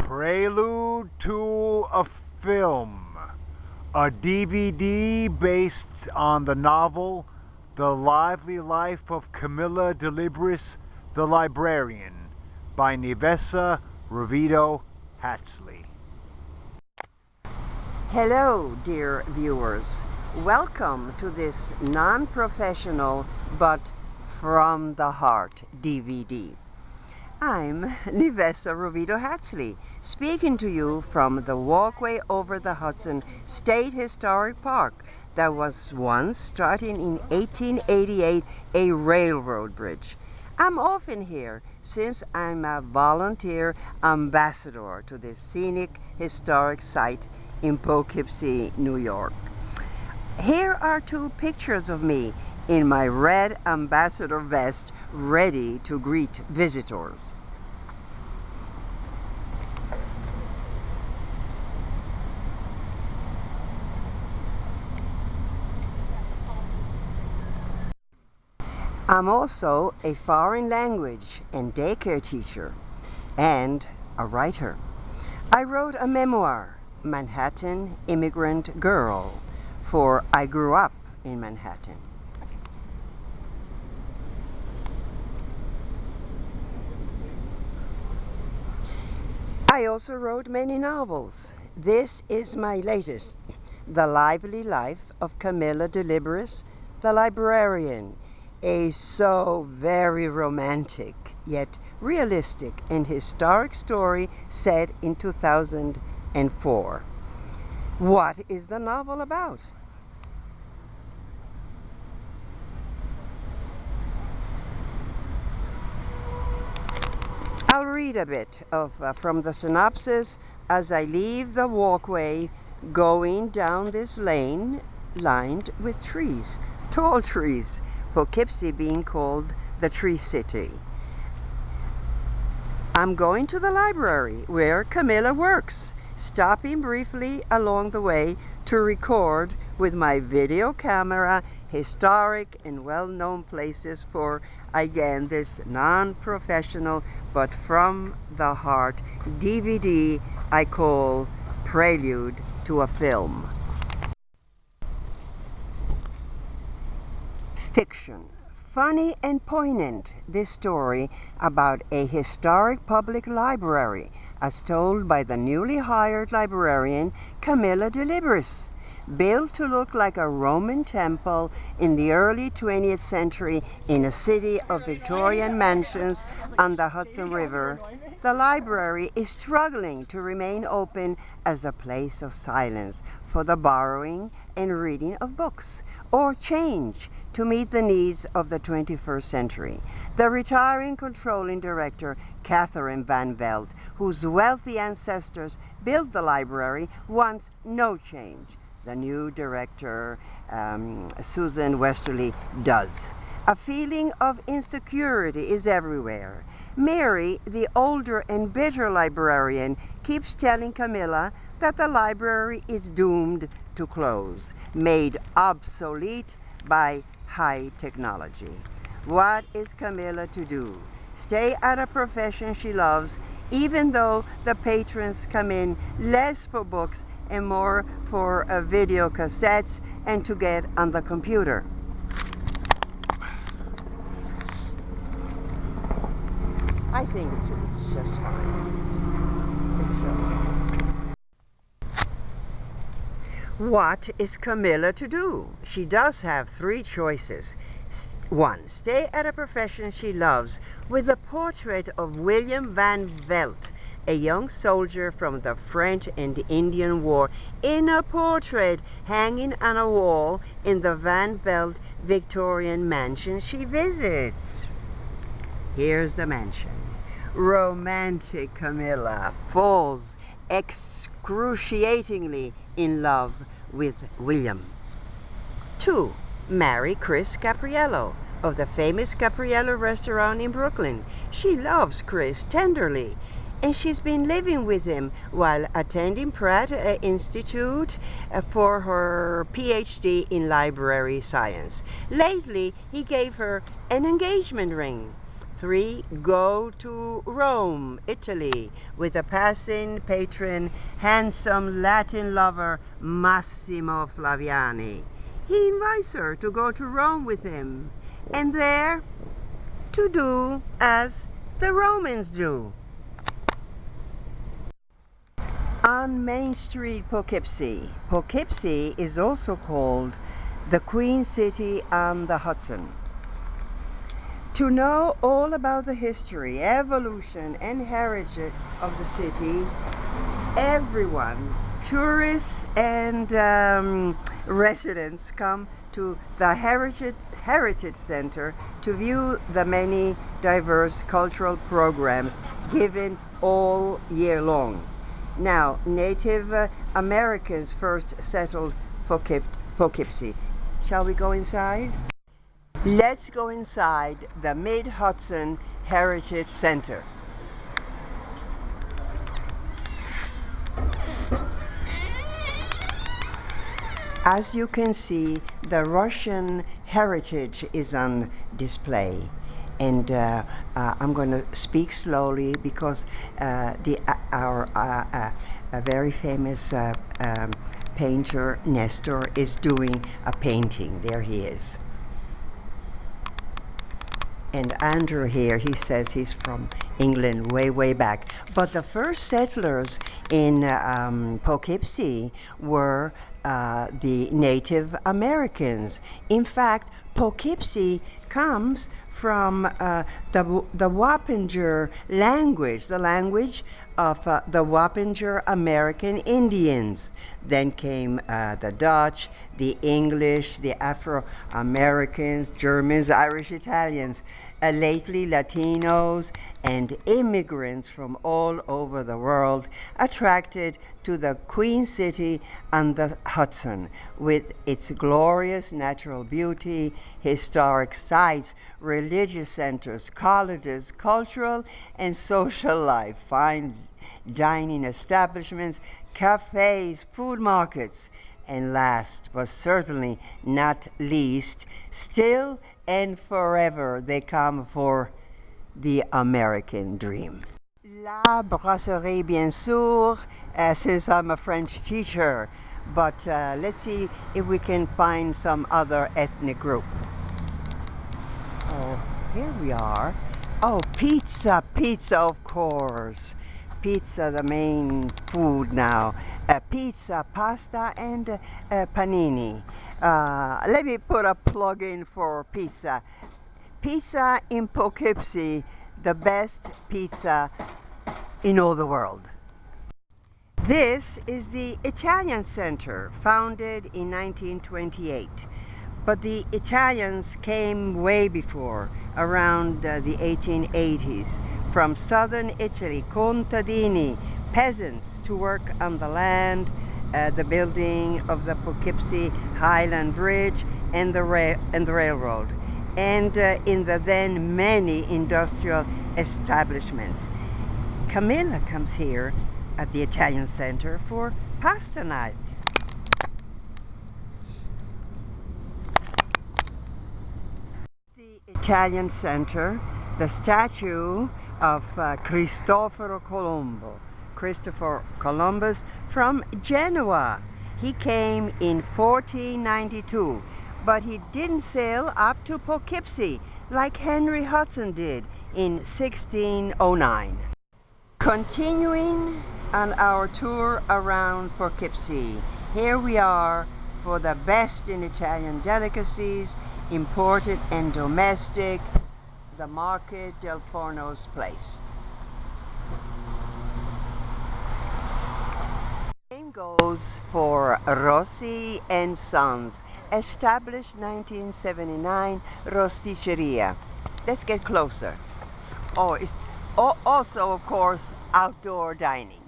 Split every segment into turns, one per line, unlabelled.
Prelude to a Film, a DVD based on the novel The Lively Life of Camilla Delibris, the Librarian, by Nivessa, Rovedo, Hatsley.
Hello, dear viewers. Welcome to this non-professional but from the heart DVD. I'm Nivessa Rovedo Hatsley, speaking to you from the walkway over the Hudson State Historic Park that was once, starting in 1888, a railroad bridge. I'm often here since I'm a volunteer ambassador to this scenic historic site in Poughkeepsie, New York. Here are two pictures of me in my red ambassador vest, ready to greet visitors. I'm also a foreign language and daycare teacher and a writer. I wrote a memoir, Manhattan Immigrant Girl, for I grew up in Manhattan. I also wrote many novels. This is my latest, The Lively Life of Camilla Delibris, the Librarian, a so very romantic yet realistic and historic story set in 2004. What is the novel about? I'll read a bit from the synopsis as I leave the walkway going down this lane lined with trees, tall trees, Poughkeepsie being called the Tree City. I'm going to the library where Camilla works, stopping briefly along the way to record with my video camera historic and well-known places for, again, this non-professional but from the heart DVD I call Prelude to a Film. Fiction. Funny and poignant, this story about a historic public library as told by the newly hired librarian Camilla Delibris, built to look like a Roman temple in the early 20th century in a city of Victorian mansions on the Hudson River. The library is struggling to remain open as a place of silence for the borrowing and reading of books, or change to meet the needs of the 21st century. The retiring controlling director, Catherine Van Velt, whose wealthy ancestors built the library, wants no change. The new director, Susan Westerly, does. A feeling of insecurity is everywhere. Mary, the older and bitter librarian, keeps telling Camilla that the library is doomed to close, made obsolete by high technology. What is Camilla to do? Stay at a profession she loves, even though the patrons come in less for books and more for video cassettes and to get on the computer. I think it's just fine. It's just fine. What is Camilla to do? She does have three choices. 1. Stay at a profession she loves with the portrait of William Van Velt, a young soldier from the French and Indian War, in a portrait hanging on a wall in the Van Velt Victorian mansion she visits. Here's the mansion. Romantic Camilla falls excruciatingly in love with William. 2. Marry Chris Capriello of the famous Capriello restaurant in Brooklyn. She loves Chris tenderly, and she's been living with him while attending Pratt Institute for her PhD in library science. Lately, he gave her an engagement ring. 3. Go to Rome, Italy, with a passing patron, handsome Latin lover Massimo Flaviani. He invites her to go to Rome with him, and there to do as the Romans do. On Main Street, Poughkeepsie. Poughkeepsie is also called the Queen City on the Hudson. To know all about the history, evolution, and heritage of the city, everyone, tourists and residents, come to the Heritage Center to view the many diverse cultural programs given all year long. Now, Native Americans first settled Poughkeepsie. Shall we go inside? Let's go inside the Mid-Hudson Heritage Center. As you can see, the Russian heritage is on display. And I'm going to speak slowly because our very famous painter, Nestor, is doing a painting. There he is. And Andrew here, he says he's from England way, way back. But the first settlers in Poughkeepsie were the Native Americans. In fact, Poughkeepsie comes from the Wappinger language, the language of the Wappinger American Indians. Then came the Dutch, the English, the Afro-Americans, Germans, Irish, Italians, lately Latinos, and immigrants from all over the world attracted to the Queen City on the Hudson with its glorious natural beauty, historic sites, religious centers, colleges, cultural and social life, fine dining establishments, cafes, food markets, and last but certainly not least, still and forever they come for the American dream. La brasserie, bien sûr, since I'm a French teacher, but let's see if we can find some other ethnic group. Oh, here we are. Oh, pizza, of course. Pizza, the main food now. Pizza, pasta, and panini. Let me put a plug in for pizza. Pizza in Poughkeepsie, the best pizza in all the world. This is the Italian Center, founded in 1928. But the Italians came way before, around the 1880s, from southern Italy, contadini, peasants, to work on the land, the building of the Poughkeepsie Highland Bridge and the railroad, and in the then many industrial establishments. Camilla comes here at the Italian Center for pasta night. The Italian Center, the statue of Christopher Columbus from Genoa. He came in 1492, but he didn't sail up to Poughkeepsie like Henry Hudson did in 1609. Continuing on our tour around Poughkeepsie, here we are for the best in Italian delicacies, imported and domestic, the Market del Forno's place. Same goes for Rossi and Sons, established 1979 Rosticceria. Let's get closer. Oh, it's also, of course, outdoor dining.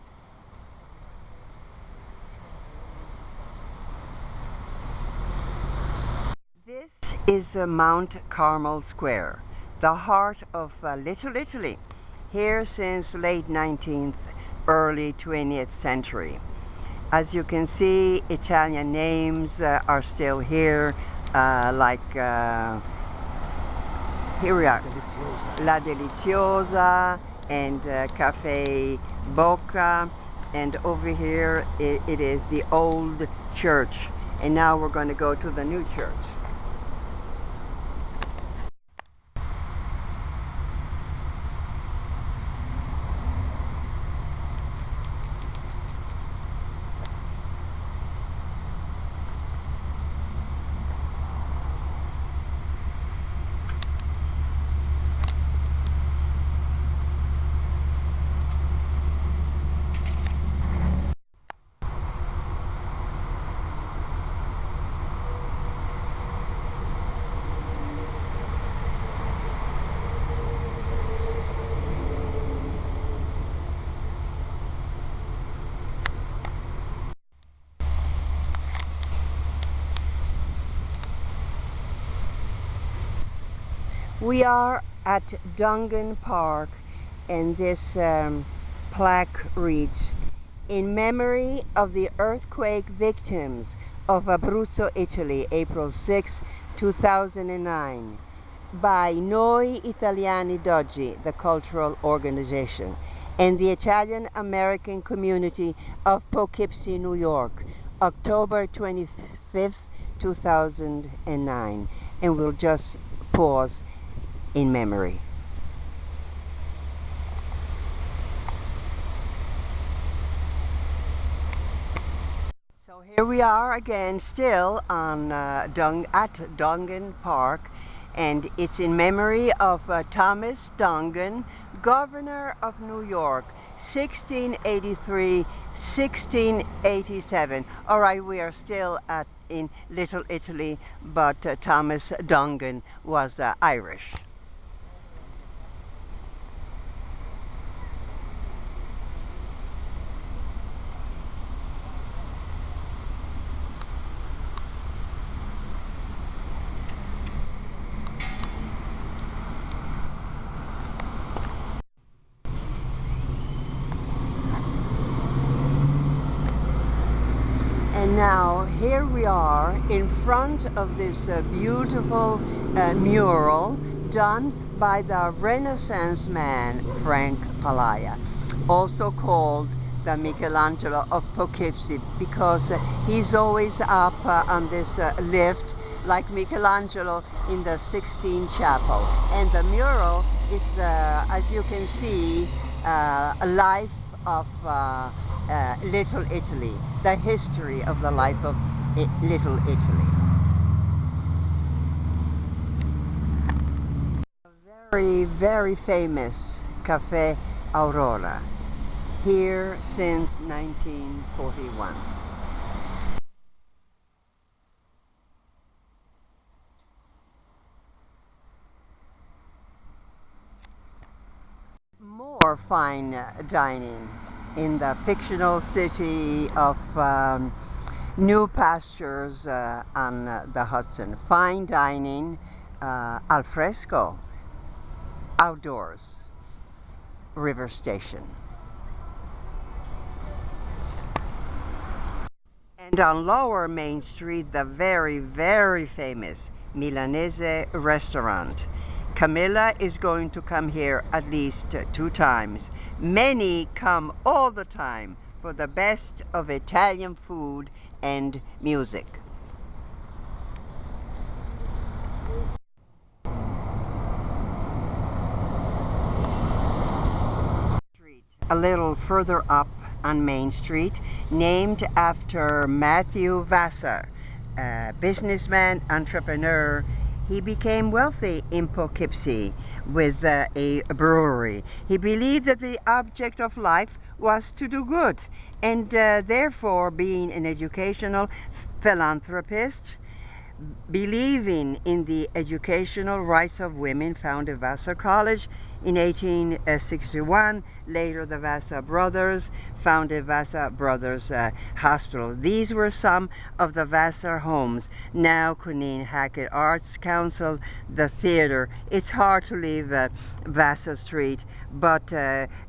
This is Mount Carmel Square, the heart of Little Italy, here since late 19th, early 20th century. As you can see, Italian names are still here, like here we are. La Deliciosa and Cafe Boca, and over here it is the old church, and now we're going to go to the new church. We are at Dungan Park, and this plaque reads, "In memory of the earthquake victims of Abruzzo, Italy, April 6, 2009, by Noi Italiani d'Oggi, the cultural organization, and the Italian American community of Poughkeepsie, New York, October 25th, 2009. And we'll just pause in memory. So here we are again, still on at Dungan Park, and it's in memory of Thomas Dungan, governor of New York, 1683-1687. All right, we are still in Little Italy, but Thomas Dungan was Irish. And now here we are in front of this beautiful mural done by the Renaissance man Frank Palaya, also called the Michelangelo of Poughkeepsie, because he's always up on this lift like Michelangelo in the Sistine Chapel. And the mural is, as you can see, a life of Little Italy, the history of the life of Little Italy. A very, very famous Cafe Aurora, here since 1941. More fine dining in the fictional city of New Pastures on the Hudson. Fine dining, al fresco, outdoors, River Station. And on Lower Main Street, the very, very famous Milanese restaurant. Camilla is going to come here at least 2 times. Many come all the time for the best of Italian food and music. A little further up on Main Street, named after Matthew Vassar, a businessman, entrepreneur. He became wealthy in Poughkeepsie with a brewery. He believed that the object of life was to do good, and therefore, being an educational philanthropist, believing in the educational rights of women, founded Vassar College in 1861. Later, the Vassar brothers founded Vassar Brothers Hospital. These were some of the Vassar homes. Now, Cunene Hackett Arts Council, the theater. It's hard to leave Vassar Street, but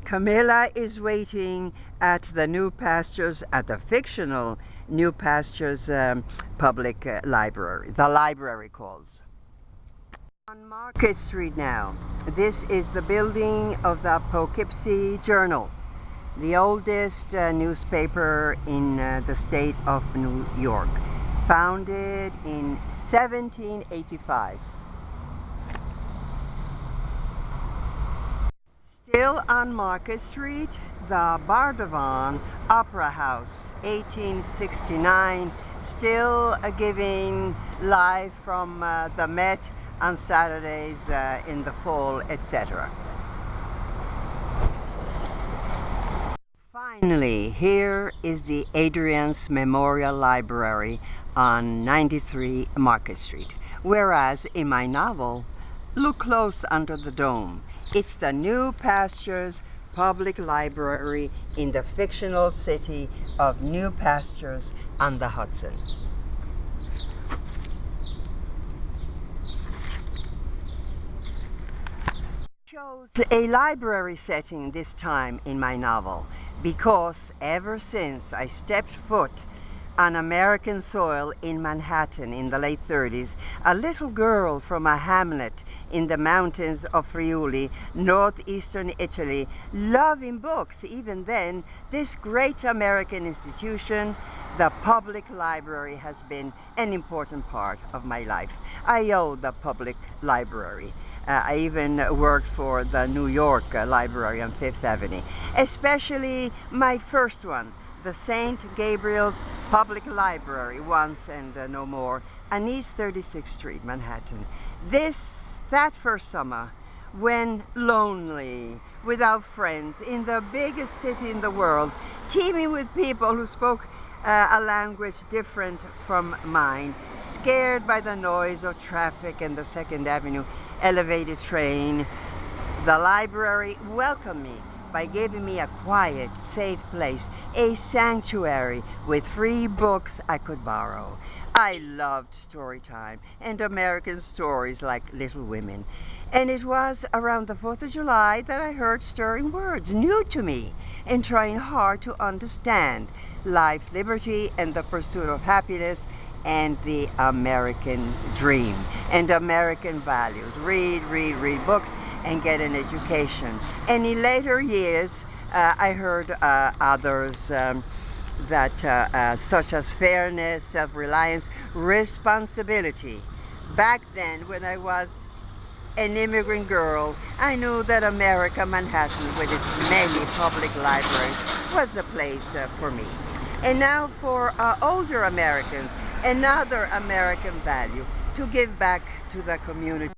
Camilla is waiting at the New Pastures, at the fictional New Pastures Public Library. The library calls. On Market Street now. This is the building of the Poughkeepsie Journal, the oldest newspaper in the state of New York, founded in 1785. Still on Market Street, the Bardavon Opera House, 1869, still giving live from the Met on Saturdays in the fall, etc. Finally, here is the Adrian's Memorial Library on 93 Market Street. Whereas in my novel, Look Close Under the Dome, it's the New Pastures Public Library in the fictional city of New Pastures on the Hudson. Chose a library setting this time in my novel because ever since I stepped foot on American soil in Manhattan in the late 30s, a little girl from a hamlet in the mountains of Friuli, northeastern Italy, loving books even then, this great American institution, the public library, has been an important part of my life. I owe the public library. I even worked for the New York Library on Fifth Avenue, especially my first one, the St. Gabriel's Public Library, once and no more, on East 36th Street, Manhattan. That first summer, when lonely, without friends, in the biggest city in the world, teeming with people who spoke a language different from mine, scared by the noise of traffic and the Second Avenue elevated train, the library welcomed me by giving me a quiet, safe place, a sanctuary with free books I could borrow. I loved story time and American stories like Little Women. And it was around the 4th of July that I heard stirring words, new to me, and trying hard to understand life, liberty, and the pursuit of happiness, and the American dream, and American values. Read books, and get an education. And in later years, I heard others that such as fairness, self-reliance, responsibility. Back then, when I was an immigrant girl, I knew that America, Manhattan, with its many public libraries, was the place for me. And now for older Americans, another American value, to give back to the community.